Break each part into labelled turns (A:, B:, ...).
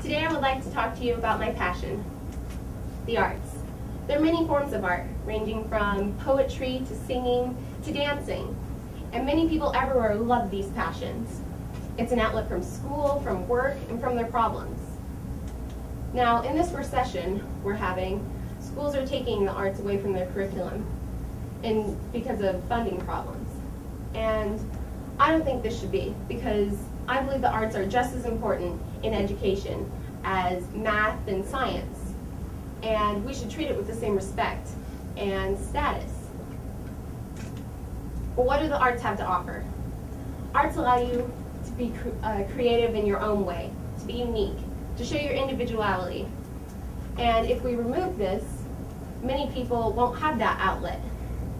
A: Today I would like to talk to you about my passion, the arts. There are many forms of art, ranging from poetry to singing to dancing, and many people everywhere love these passions. It's an outlet from school, from work, and from their problems. Now, in this first session we're having, schools are taking the arts away from their curriculum because of funding problems. And I don't think this should be, because I believe the arts are just as important in education as math and science. And we should treat it with the same respect and status. But what do the arts have to offer? Arts allow you to be creative in your own way, to be unique, to show your individuality. And if we remove this, many people won't have that outlet.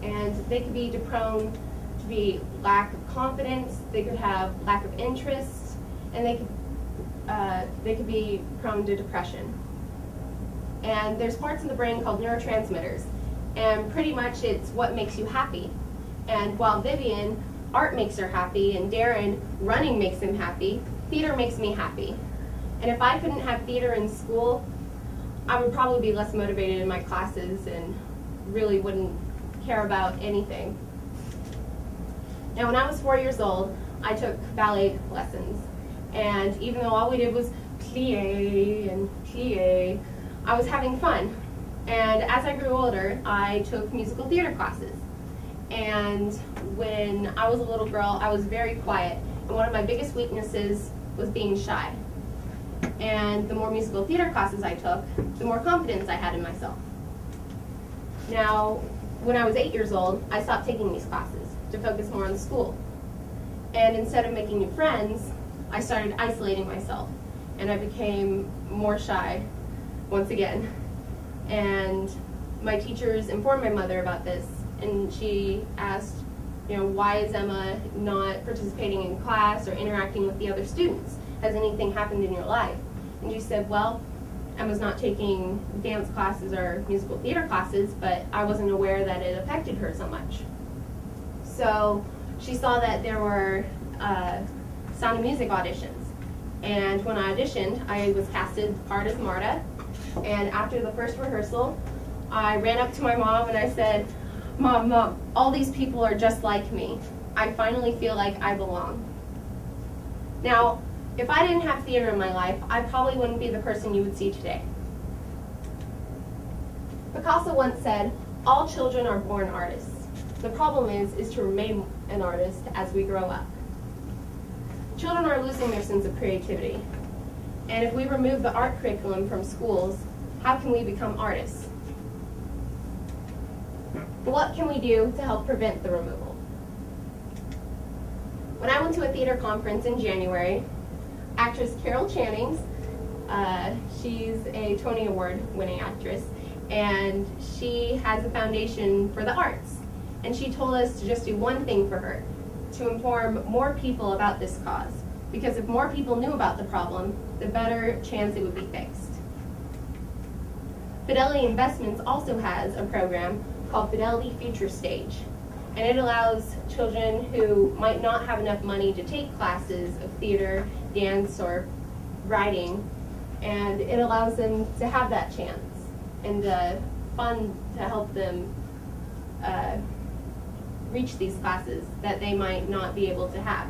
A: And they could be prone to be lack of confidence, they could have lack of interest, and they could be prone to depression. And there's parts in the brain called neurotransmitters, and pretty much it's what makes you happy. And while Vivian, art makes her happy, and Darren, running makes him happy, theater makes me happy. And if I couldn't have theater in school, I would probably be less motivated in my classes and really wouldn't care about anything. Now, when I was 4 years old, I took ballet lessons. And even though all we did was plie and plie, I was having fun. And as I grew older, I took musical theater classes. And when I was a little girl, I was very quiet. And one of my biggest weaknesses was being shy. And the more musical theater classes I took, the more confidence I had in myself. Now, when I was 8 years old, I stopped taking these classes to focus more on school. And instead of making new friends, I started isolating myself. And I became more shy once again. And my teachers informed my mother about this, and she asked, why is Emma not participating in class or interacting with the other students? Has anything happened in your life? And she said, well, Emma's not taking dance classes or musical theater classes, but I wasn't aware that it affected her so much. So she saw that there were Sound of Music auditions. And when I auditioned, I was casted the part as Marta. And after the first rehearsal, I ran up to my mom and I said, Mom, all these people are just like me. I finally feel like I belong. Now, if I didn't have theater in my life, I probably wouldn't be the person you would see today. Picasso once said, all children are born artists. The problem is to remain an artist as we grow up. Children are losing their sense of creativity. And if we remove the art curriculum from schools, how can we become artists? What can we do to help prevent the removal? When I went to a theater conference in January, actress Carol Channings, she's a Tony Award winning actress, and she has a foundation for the arts. And she told us to just do one thing for her, to inform more people about this cause. Because if more people knew about the problem, the better chance it would be fixed. Fidelity Investments also has a program called Fidelity Future Stage. And it allows children who might not have enough money to take classes of theater, dance, or writing, and it allows them to have that chance and fund to help them reach these classes that they might not be able to have.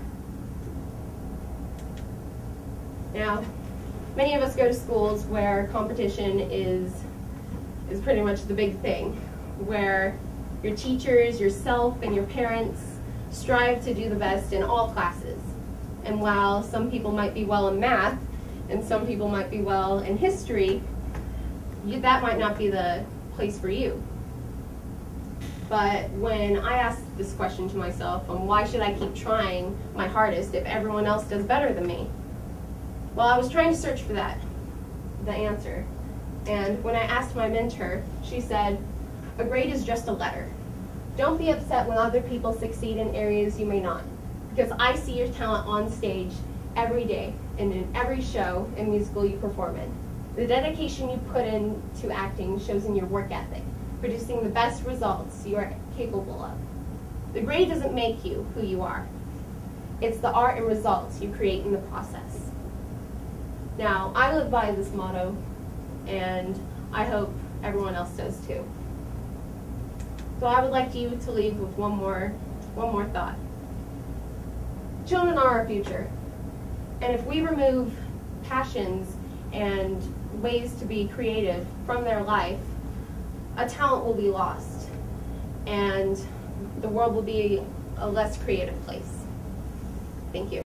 A: Now, many of us go to schools where competition is pretty much the big thing, where your teachers, yourself, and your parents strive to do the best in all classes. And while some people might be well in math, and some people might be well in history, that might not be the place for you. But when I asked this question to myself, why should I keep trying my hardest if everyone else does better than me? Well, I was trying to search for the answer. And when I asked my mentor, she said, a grade is just a letter. Don't be upset when other people succeed in areas you may not, because I see your talent on stage every day and in every show and musical you perform in. The dedication you put into acting shows in your work ethic, producing the best results you are capable of. The grade doesn't make you who you are. It's the art and results you create in the process. Now, I live by this motto, and I hope everyone else does too. So I would like you to leave with one more thought. Children are our future, and if we remove passions and ways to be creative from their life, a talent will be lost, and the world will be a less creative place. Thank you.